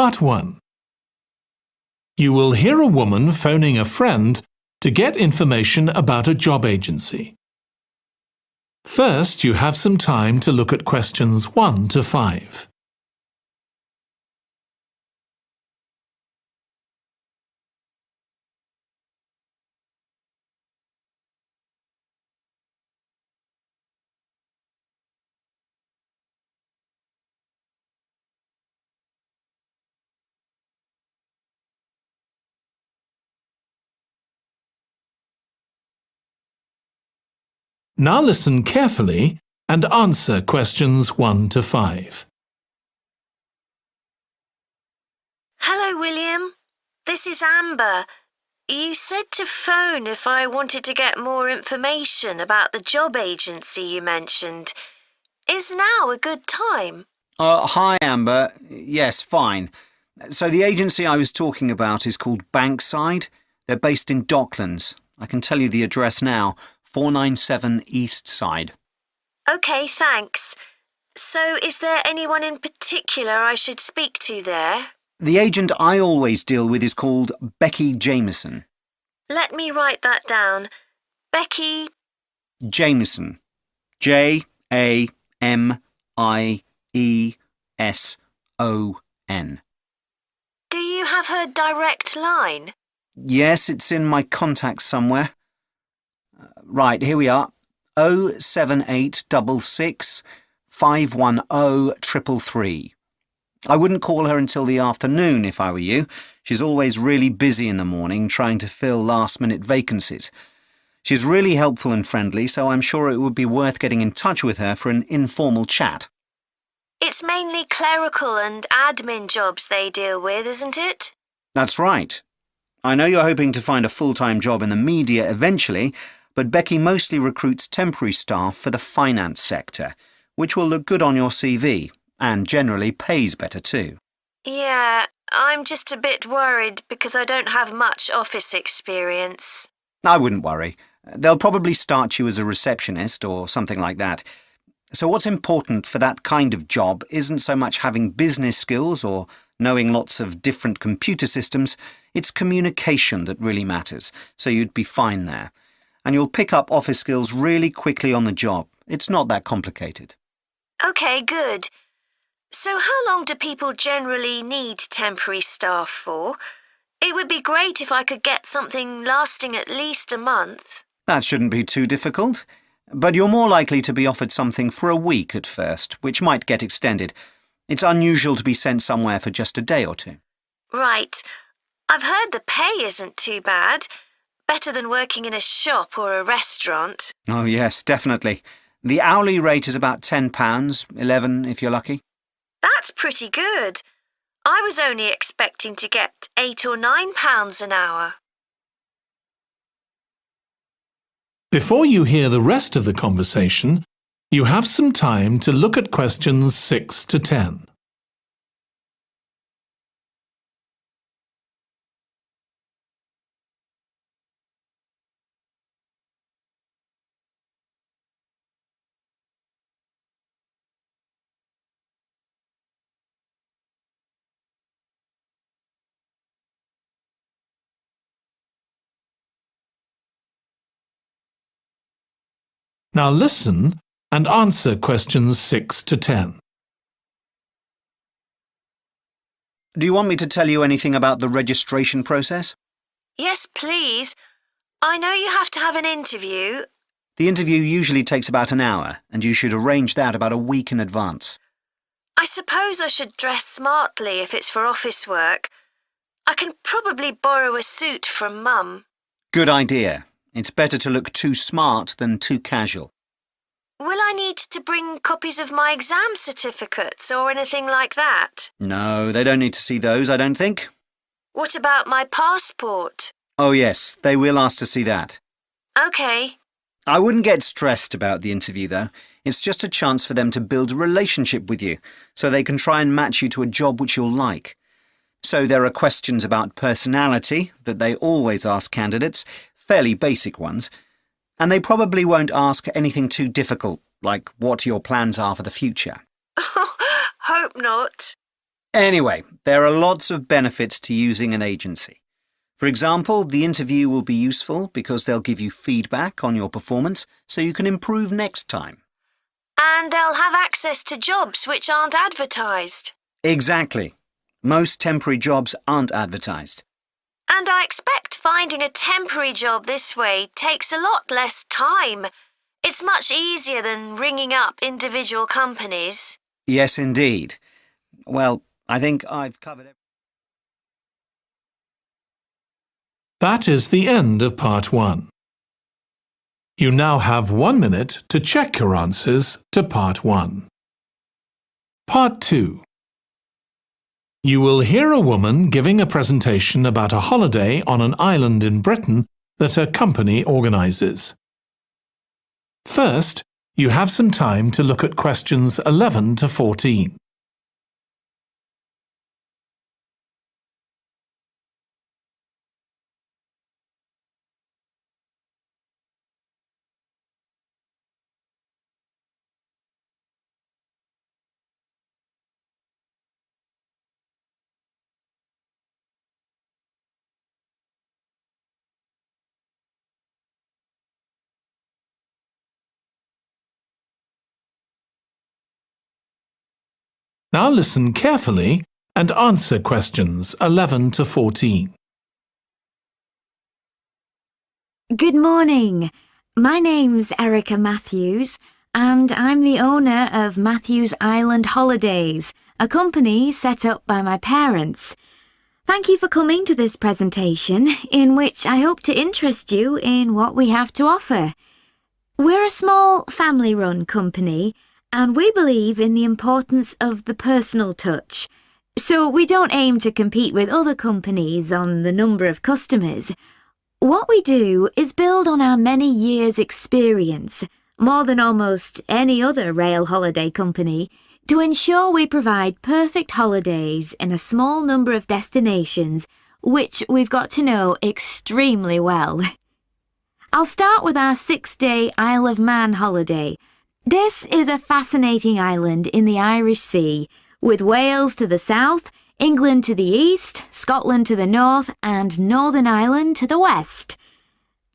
Part 1. You will hear a woman phoning a friend to get information about a job agency. First, you have some time to look at questions 1 to 5. Now listen carefully and answer questions 1 to 5. Hello, William. This is Amber. You said to phone if I wanted to get more information about the job agency you mentioned. Is now a good time? Hi, Amber. Yes, fine. So the agency I was talking about is called Bankside. They're based in Docklands. I can tell you the address now. 497 East Side. OK, thanks. So is there anyone in particular I should speak to there? The agent I always deal with is called Becky Jameson. Let me write that down. Becky Jameson. Jameson. Do you have her direct line? Yes, it's in my contacts somewhere. Right, here we are. 07866 510 333. I wouldn't call her until the afternoon if I were you. She's always really busy in the morning trying to fill last-minute vacancies. She's really helpful and friendly, so I'm sure it would be worth getting in touch with her for an informal chat. It's mainly clerical and admin jobs they deal with, isn't it? That's right. I know you're hoping to find a full-time job in the media eventually, but Becky mostly recruits temporary staff for the finance sector, which will look good on your CV and generally pays better too. Yeah, I'm just a bit worried because I don't have much office experience. I wouldn't worry. They'll probably start you as a receptionist or something like that. So what's important for that kind of job isn't so much having business skills or knowing lots of different computer systems, it's communication that really matters, so you'd be fine there. And you'll pick up office skills really quickly on the job. It's not that complicated. OK, good. So how long do people generally need temporary staff for? It would be great if I could get something lasting at least a month. That shouldn't be too difficult. But you're more likely to be offered something for a week at first, which might get extended. It's unusual to be sent somewhere for just a day or two. Right. I've heard the pay isn't too bad. Better than working in a shop or a restaurant. Oh yes, definitely. The hourly rate is about £10, $11 if you're lucky. That's pretty good. I was only expecting to get £8 or £9 an hour. Before you hear the rest of the conversation, you have some time to look at questions 6 to 10. Now listen and answer questions 6 to 10. Do you want me to tell you anything about the registration process? Yes, please. I know you have to have an interview. The interview usually takes about an hour, and you should arrange that about a week in advance. I suppose I should dress smartly if it's for office work. I can probably borrow a suit from Mum. Good idea. It's better to look too smart than too casual. Will I need to bring copies of my exam certificates or anything like that? No, they don't need to see those, I don't think. What about my passport? Oh yes, they will ask to see that. OK. I wouldn't get stressed about the interview, though. It's just a chance for them to build a relationship with you, so they can try and match you to a job which you'll like. So there are questions about personality that they always ask candidates, fairly basic ones, and they probably won't ask anything too difficult, like what your plans are for the future. Hope not. Anyway, there are lots of benefits to using an agency. For example, the interview will be useful because they'll give you feedback on your performance so you can improve next time. And they'll have access to jobs which aren't advertised. Exactly. Most temporary jobs aren't advertised. And I expect finding a temporary job this way takes a lot less time. It's much easier than ringing up individual companies. Yes, indeed. Well, I think I've covered everything. That is the end of part 1. You now have 1 minute to check your answers to part 1. Part 2. You will hear a woman giving a presentation about a holiday on an island in Britain that her company organises. First, you have some time to look at questions 11 to 14. Now listen carefully and answer questions 11 to 14. Good morning. My name's Erica Matthews, and I'm the owner of Matthews Island Holidays, a company set up by my parents. Thank you for coming to this presentation, in which I hope to interest you in what we have to offer. We're a small family-run company, and we believe in the importance of the personal touch. So we don't aim to compete with other companies on the number of customers. What we do is build on our many years' experience, more than almost any other rail holiday company, to ensure we provide perfect holidays in a small number of destinations, which we've got to know extremely well. I'll start with our 6-day Isle of Man holiday. This is a fascinating island in the Irish Sea, with Wales to the south, England to the east, Scotland to the north, and Northern Ireland to the west.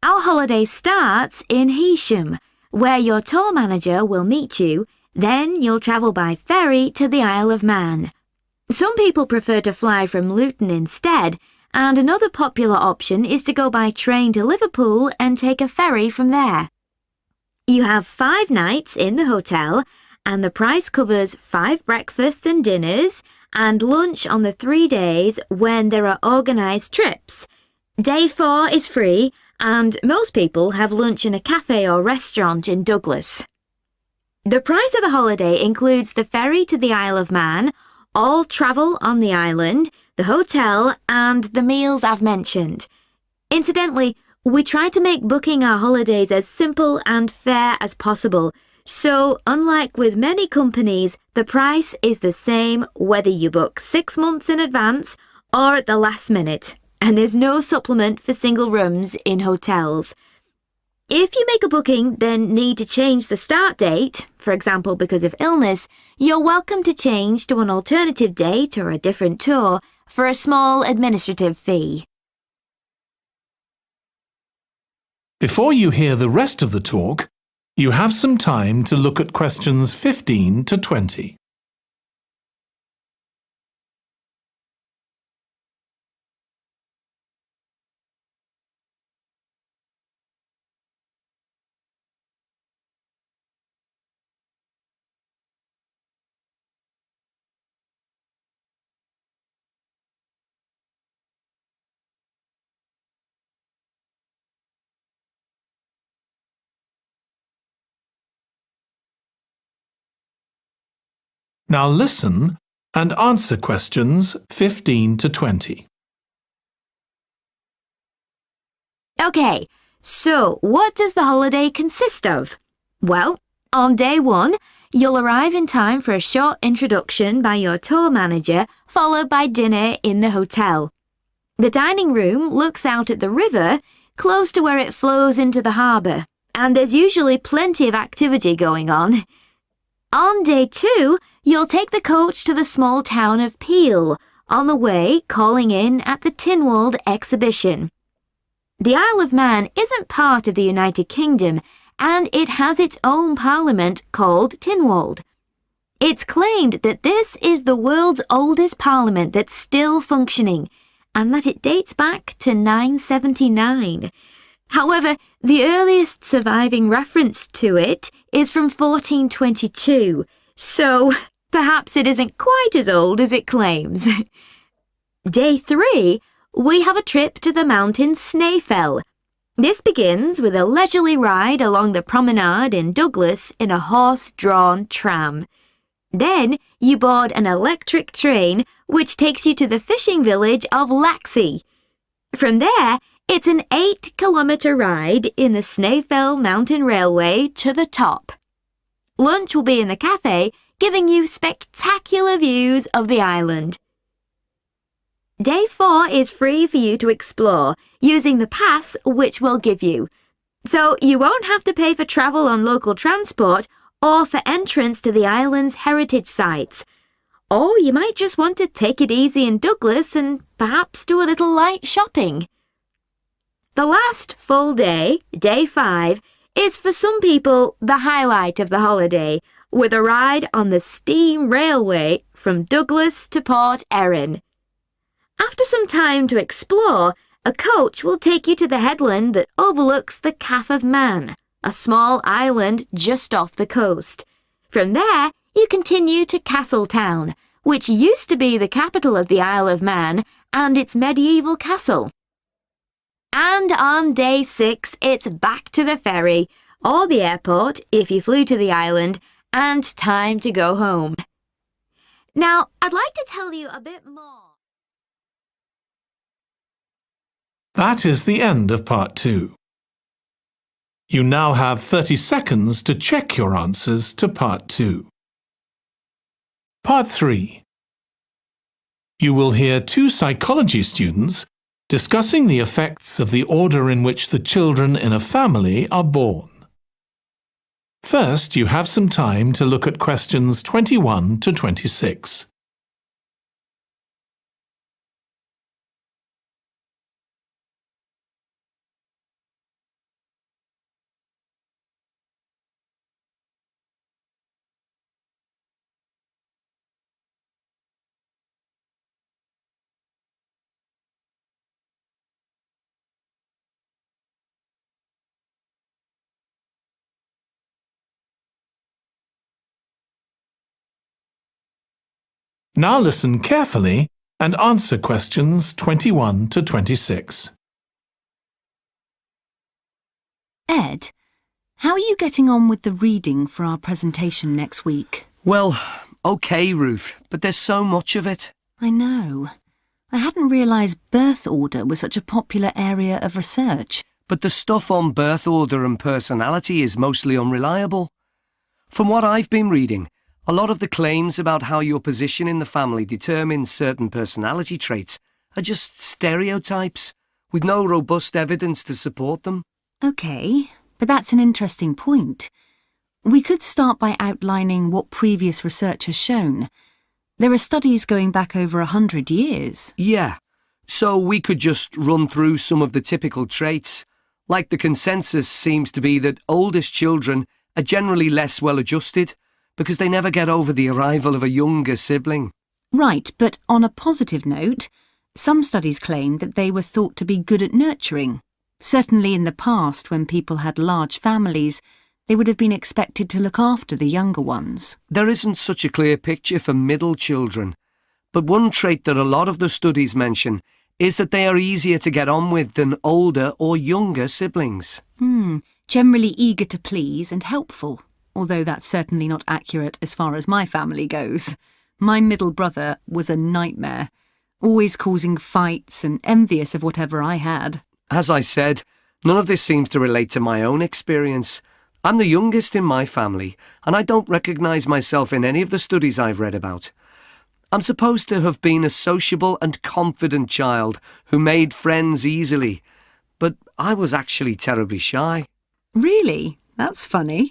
Our holiday starts in Heysham, where your tour manager will meet you. Then you'll travel by ferry to the Isle of Man. Some people prefer to fly from Luton instead, and another popular option is to go by train to Liverpool and take a ferry from there. You have 5 nights in the hotel, and the price covers 5 breakfasts and dinners and lunch on the 3 days when there are organised trips. Day 4 is free, and most people have lunch in a cafe or restaurant in Douglas. The price of the holiday includes the ferry to the Isle of Man, all travel on the island, the hotel, and the meals I've mentioned. Incidentally, we try to make booking our holidays as simple and fair as possible, so unlike with many companies, the price is the same whether you book 6 months in advance or at the last minute, and there's no supplement for single rooms in hotels. If you make a booking, then need to change the start date, for example because of illness, you're welcome to change to an alternative date or a different tour for a small administrative fee. Before you hear the rest of the talk, you have some time to look at questions 15 to 20. Now listen and answer questions 15 to 20. Okay, so what does the holiday consist of? Well, on day 1, you'll arrive in time for a short introduction by your tour manager, followed by dinner in the hotel. The dining room looks out at the river, close to where it flows into the harbour, and there's usually plenty of activity going on. On day 2, you'll take the coach to the small town of Peel, on the way calling in at the Tynwald exhibition. The Isle of Man isn't part of the United Kingdom, and it has its own parliament called Tynwald. It's claimed that this is the world's oldest parliament that's still functioning, and that it dates back to 979. However, the earliest surviving reference to it is from 1422, so perhaps it isn't quite as old as it claims. Day 3, we have a trip to the mountain Snaefell. This begins with a leisurely ride along the promenade in Douglas in a horse-drawn tram. Then you board an electric train which takes you to the fishing village of Laxey. From there, it's an 8-kilometre ride in the Snaefell Mountain Railway to the top. Lunch will be in the cafe, giving you spectacular views of the island. Day 4 is free for you to explore, using the pass which we'll give you. So you won't have to pay for travel on local transport or for entrance to the island's heritage sites. Or you might just want to take it easy in Douglas and perhaps do a little light shopping. The last full day, day 5, is for some people the highlight of the holiday, with a ride on the steam railway from Douglas to Port Erin. After some time to explore, a coach will take you to the headland that overlooks the Calf of Man, a small island just off the coast. From there, you continue to Castletown, which used to be the capital of the Isle of Man and its medieval castle. And on day 6, it's back to the ferry, or the airport if you flew to the island, and time to go home. Now, I'd like to tell you a bit more. That is the end of part 2. You now have 30 seconds to check your answers to part 2. Part 3. You will hear 2 psychology students discussing the effects of the order in which the children in a family are born. First, you have some time to look at questions 21 to 26. Now listen carefully and answer questions 21 to 26. Ed, how are you getting on with the reading for our presentation next week? Well, OK, Ruth, but there's so much of it. I know. I hadn't realised birth order was such a popular area of research. But the stuff on birth order and personality is mostly unreliable. From what I've been reading, a lot of the claims about how your position in the family determines certain personality traits are just stereotypes, with no robust evidence to support them. OK, but that's an interesting point. We could start by outlining what previous research has shown. There are studies going back over 100 years. Yeah, so we could just run through some of the typical traits. Like the consensus seems to be that oldest children are generally less well-adjusted, because they never get over the arrival of a younger sibling. Right, but on a positive note, some studies claim that they were thought to be good at nurturing. Certainly in the past, when people had large families, they would have been expected to look after the younger ones. There isn't such a clear picture for middle children, but one trait that a lot of the studies mention is that they are easier to get on with than older or younger siblings. Generally eager to please and helpful. Although that's certainly not accurate as far as my family goes. My middle brother was a nightmare, always causing fights and envious of whatever I had. As I said, none of this seems to relate to my own experience. I'm the youngest in my family, and I don't recognise myself in any of the studies I've read about. I'm supposed to have been a sociable and confident child who made friends easily, but I was actually terribly shy. Really? That's funny.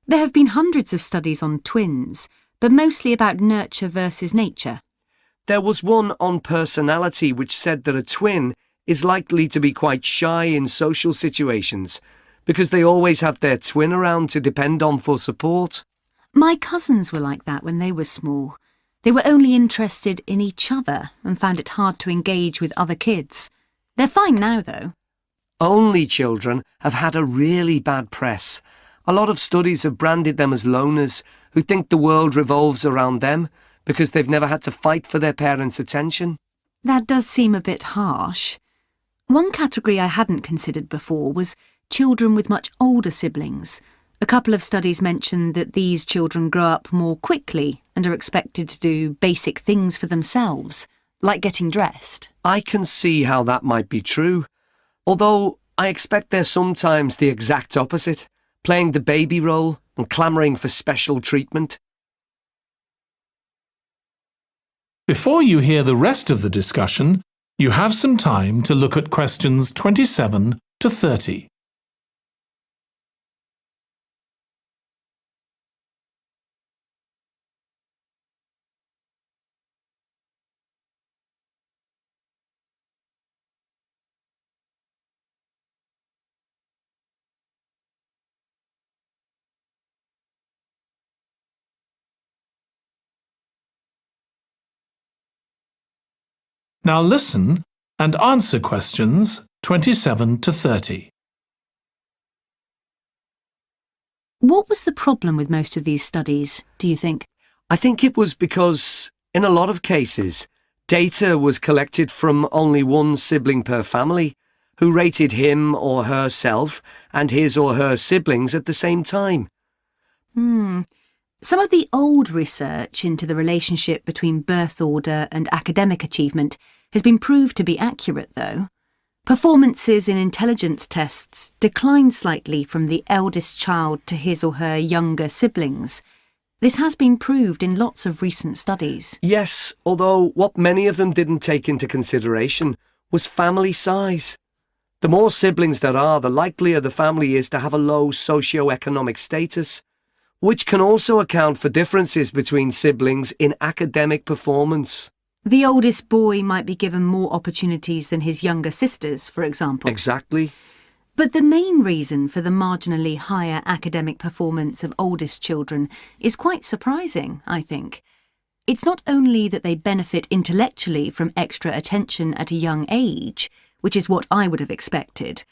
There have been hundreds of studies on twins, but mostly about nurture versus nature. There was one on personality which said that a twin is likely to be quite shy in social situations because they always have their twin around to depend on for support. My cousins were like that when they were small. They were only interested in each other and found it hard to engage with other kids. They're fine now, though. Only children have had a really bad press. A lot of studies have branded them as loners who think the world revolves around them because they've never had to fight for their parents' attention. That does seem a bit harsh. One category I hadn't considered before was children with much older siblings. A couple of studies mentioned that these children grow up more quickly and are expected to do basic things for themselves, like getting dressed. I can see how that might be true, although I expect they're sometimes the exact opposite, playing the baby role and clamouring for special treatment. Before you hear the rest of the discussion, you have some time to look at questions 27 to 30. Now listen and answer questions 27 to 30. What was the problem with most of these studies, do you think? I think it was because, in a lot of cases, data was collected from only one sibling per family, who rated him or herself and his or her siblings at the same time. Some of the old research into the relationship between birth order and academic achievement has been proved to be accurate, though. Performances in intelligence tests declined slightly from the eldest child to his or her younger siblings. This has been proved in lots of recent studies. Yes, although what many of them didn't take into consideration was family size. The more siblings there are, the likelier the family is to have a low socio-economic status, which can also account for differences between siblings in academic performance. The oldest boy might be given more opportunities than his younger sisters, for example. Exactly. But the main reason for the marginally higher academic performance of oldest children is quite surprising, I think. It's not only that they benefit intellectually from extra attention at a young age, which is what I would have expected.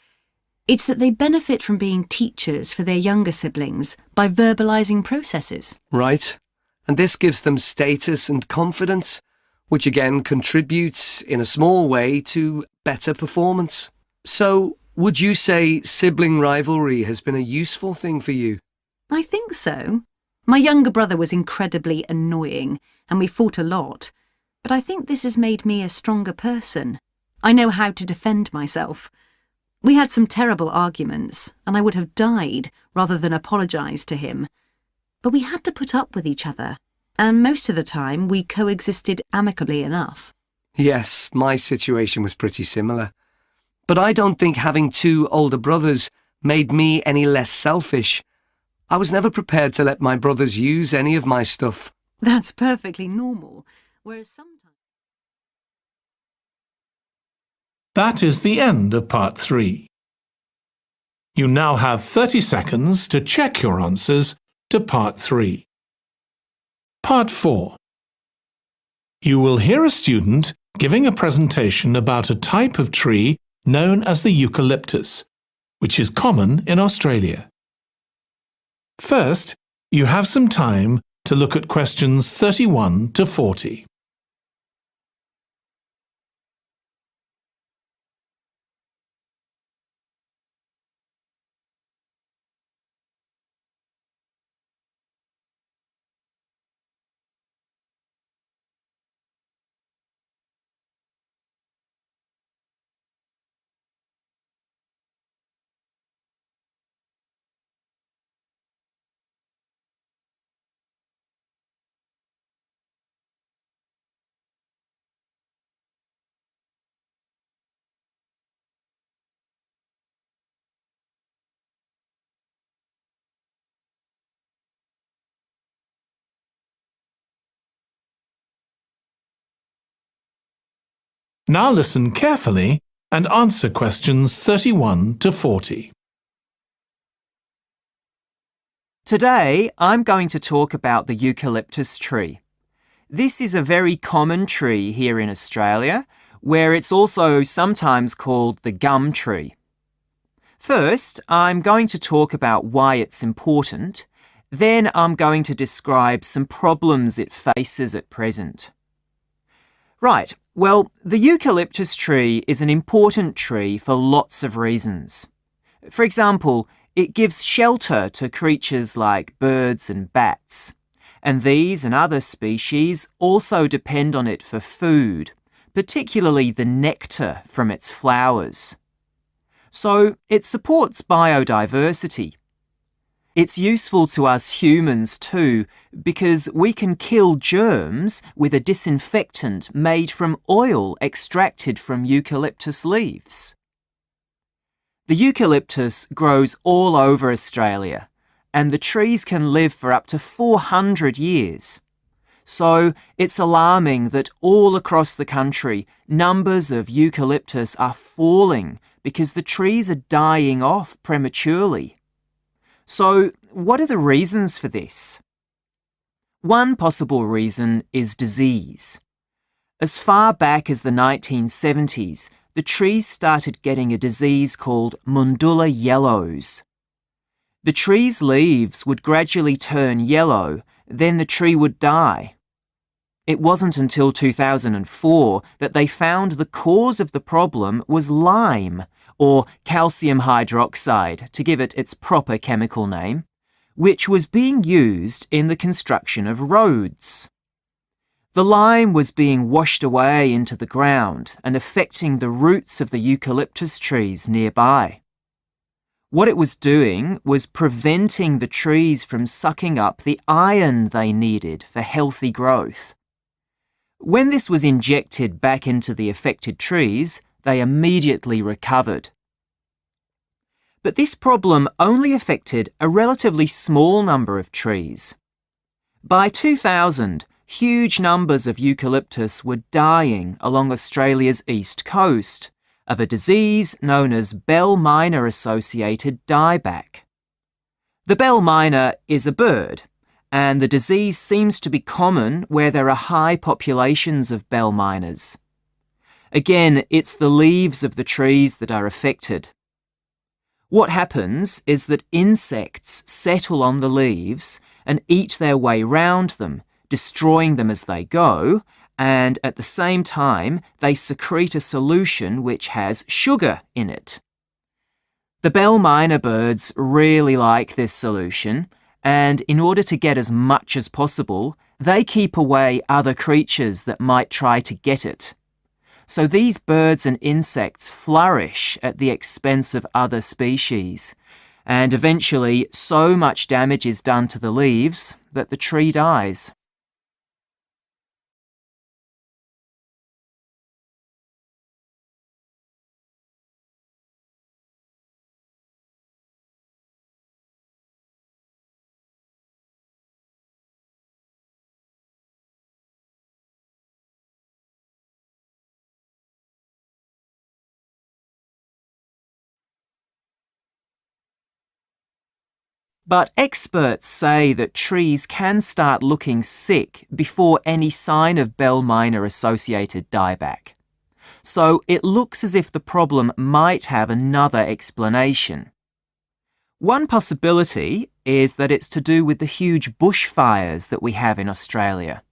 It's that they benefit from being teachers for their younger siblings by verbalising processes. Right. And this gives them status and confidence, which again contributes in a small way to better performance. So, would you say sibling rivalry has been a useful thing for you? I think so. My younger brother was incredibly annoying, and we fought a lot. But I think this has made me a stronger person. I know how to defend myself. We had some terrible arguments, and I would have died rather than apologise to him. But we had to put up with each other, and most of the time we coexisted amicably enough. Yes, my situation was pretty similar. But I don't think having two older brothers made me any less selfish. I was never prepared to let my brothers use any of my stuff. That's perfectly normal, whereas sometimes... That is the end of part 3. You now have 30 seconds to check your answers to part 3. Part 4. You will hear a student giving a presentation about a type of tree known as the eucalyptus, which is common in Australia. First, you have some time to look at questions 31 to 40. Now listen carefully and answer questions 31 to 40. Today, I'm going to talk about the eucalyptus tree. This is a very common tree here in Australia, where it's also sometimes called the gum tree. First, I'm going to talk about why it's important. Then I'm going to describe some problems it faces at present. Right, well, the eucalyptus tree is an important tree for lots of reasons. For example, it gives shelter to creatures like birds and bats, and these and other species also depend on it for food, particularly the nectar from its flowers. So it supports biodiversity. It's useful to us humans too, because we can kill germs with a disinfectant made from oil extracted from eucalyptus leaves. The eucalyptus grows all over Australia, and the trees can live for up to 400 years. So it's alarming that all across the country, numbers of eucalyptus are falling because the trees are dying off prematurely. So what are the reasons for this? One possible reason is disease. As far back as the 1970s, the trees started getting a disease called Mundula yellows. The tree's leaves would gradually turn yellow, then the tree would die. It wasn't until 2004 that they found the cause of the problem was lime, or calcium hydroxide, to give it its proper chemical name, which was being used in the construction of roads. The lime was being washed away into the ground and affecting the roots of the eucalyptus trees nearby. What it was doing was preventing the trees from sucking up the iron they needed for healthy growth. When this was injected back into the affected trees, they immediately recovered. But this problem only affected a relatively small number of trees. By 2000, huge numbers of eucalyptus were dying along Australia's east coast of a disease known as bell miner-associated dieback. The bell miner is a bird, and the disease seems to be common where there are high populations of bell miners. Again, it's the leaves of the trees that are affected. What happens is that insects settle on the leaves and eat their way round them, destroying them as they go, and at the same time they secrete a solution which has sugar in it. The bell miner birds really like this solution, and in order to get as much as possible, they keep away other creatures that might try to get it. So these birds and insects flourish at the expense of other species, and eventually so much damage is done to the leaves that the tree dies. But experts say that trees can start looking sick before any sign of bell miner-associated dieback. So it looks as if the problem might have another explanation. One possibility is that it's to do with the huge bushfires that we have in Australia.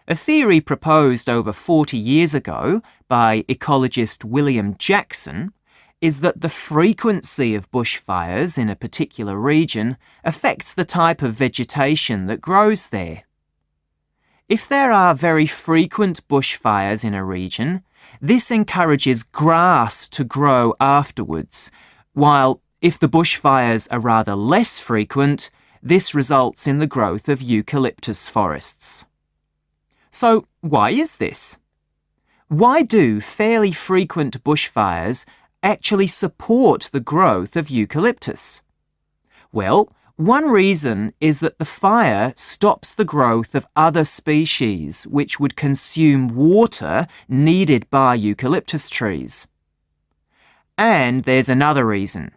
A theory proposed over 40 years ago by ecologist William Jackson is that the frequency of bushfires in a particular region affects the type of vegetation that grows there. If there are very frequent bushfires in a region, this encourages grass to grow afterwards, while if the bushfires are rather less frequent, this results in the growth of eucalyptus forests. So why is this? Why do fairly frequent bushfires actually support the growth of eucalyptus? Well, One reason is that the fire stops the growth of other species which would consume water needed by eucalyptus trees. And there's another reason.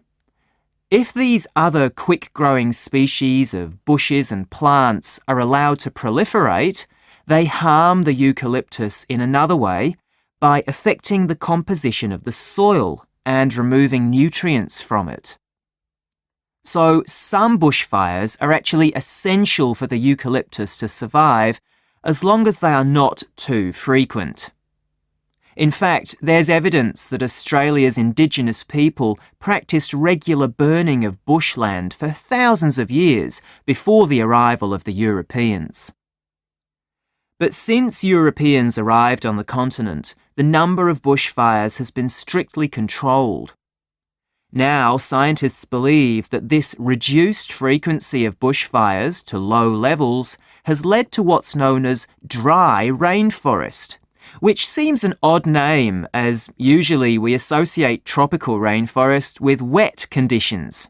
If these other quick-growing species of bushes and plants are allowed to proliferate, they harm the eucalyptus in another way by affecting the composition of the soil and removing nutrients from it. So some bushfires are actually essential for the eucalyptus to survive as long as they are not too frequent. In fact, there's evidence that Australia's Indigenous people practiced regular burning of bushland for thousands of years before the arrival of the Europeans. But since Europeans arrived on the continent, the number of bushfires has been strictly controlled. Now, scientists believe that this reduced frequency of bushfires to low levels has led to what's known as dry rainforest, which seems an odd name as usually we associate tropical rainforest with wet conditions.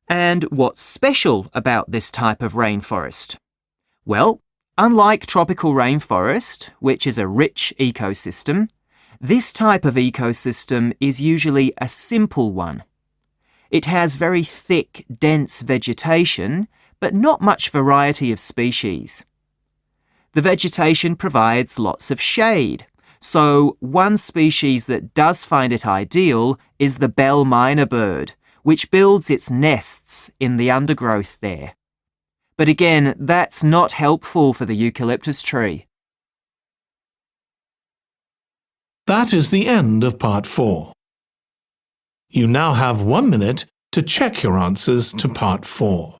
And what's special about this type of rainforest? Well, unlike tropical rainforest, which is a rich ecosystem, this type of ecosystem is usually a simple one. It has very thick, dense vegetation, but not much variety of species. The vegetation provides lots of shade, so one species that does find it ideal is the bell myna bird, which builds its nests in the undergrowth there. But again, that's not helpful for the eucalyptus tree. That is the end of part 4. You now have 1 minute to check your answers to part 4.